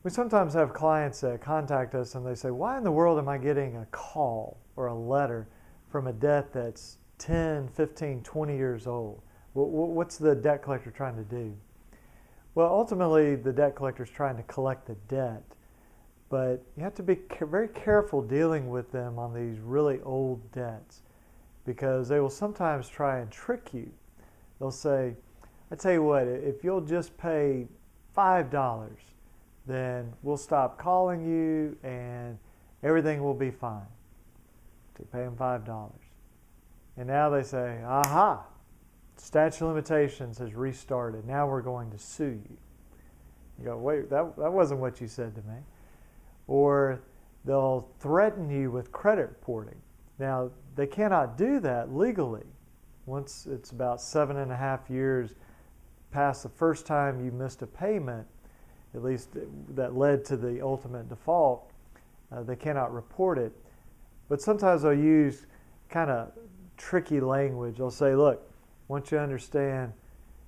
We sometimes have clients that contact us and they say, why in the world am I getting a call or a letter from a debt that's 10, 15, 20 years old? What's the debt collector trying to do? Well, ultimately, the debt collector is trying to collect the debt, but you have to be very careful dealing with them on these really old debts, because they will sometimes try and trick you. They'll say, I tell you what, if you'll just pay $5, then we'll stop calling you and everything will be fine. So you pay them $5. And now they say, aha, statute of limitations has restarted. Now we're going to sue you. You go, wait, that wasn't what you said to me. Or they'll threaten you with credit reporting. Now, they cannot do that legally. Once it's about 7.5 years past the first time you missed a payment, at least that led to the ultimate default, they cannot report it. But sometimes they'll use kind of tricky language. They'll say, look, I want you to understand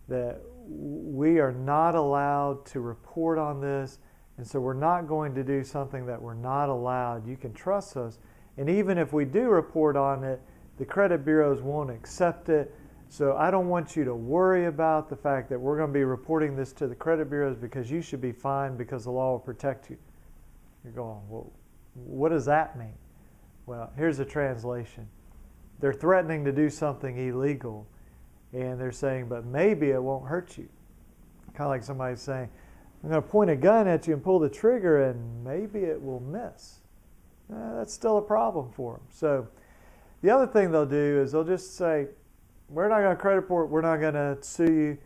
that we are not allowed to report on this, and so we're not going to do something that we're not allowed. You can trust us. And even if we do report on it, the credit bureaus won't accept it. So I don't want you to worry about the fact that we're going to be reporting this to the credit bureaus, because you should be fine because the law will protect you. You're going, well, what does that mean? Well, here's a translation. They're threatening to do something illegal, and they're saying, but maybe it won't hurt you. Kind of like somebody saying, I'm going to point a gun at you and pull the trigger, and maybe it will miss. That's still a problem for them. So the other thing they'll do is they'll just say, we're not going to credit report, we're not going to sue you,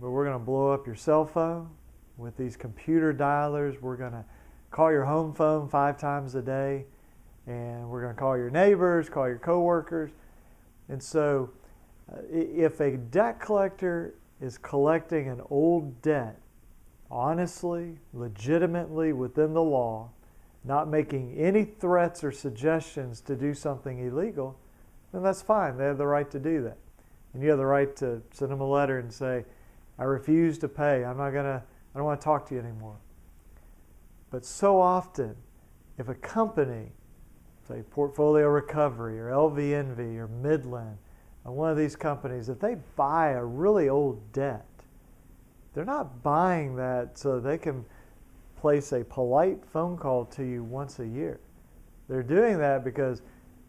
but we're going to blow up your cell phone with these computer dialers. We're going to call your home phone 5 times a day, and we're going to call your neighbors, call your coworkers. And so if a debt collector is collecting an old debt honestly, legitimately within the law, not making any threats or suggestions to do something illegal, then that's fine. They have the right to do that. And you have the right to send them a letter and say, I refuse to pay. I don't want to talk to you anymore. But so often, if a company, say Portfolio Recovery or LVNV or Midland, or one of these companies, if they buy a really old debt, they're not buying that so they can place a polite phone call to you once a year. They're doing that because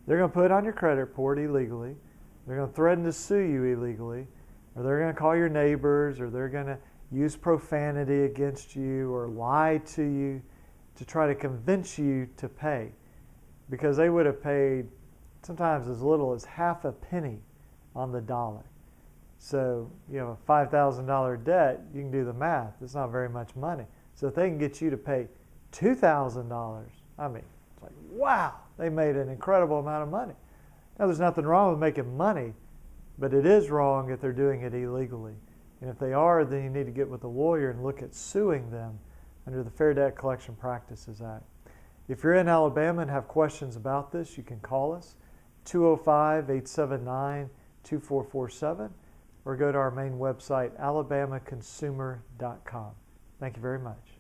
they're going to put it on your credit report illegally, they're going to threaten to sue you illegally, or they're going to call your neighbors, or they're going to use profanity against you or lie to you to try to convince you to pay, because they would have paid sometimes as little as half a penny on the dollar. So you have a $5,000 debt, you can do the math. It's not very much money. So if they can get you to pay $2,000, I mean, it's like, wow, they made an incredible amount of money. Now, there's nothing wrong with making money, but it is wrong if they're doing it illegally. And if they are, then you need to get with a lawyer and look at suing them under the Fair Debt Collection Practices Act. If you're in Alabama and have questions about this, you can call us, 205-879-2447, or go to our main website, alabamaconsumer.com. Thank you very much.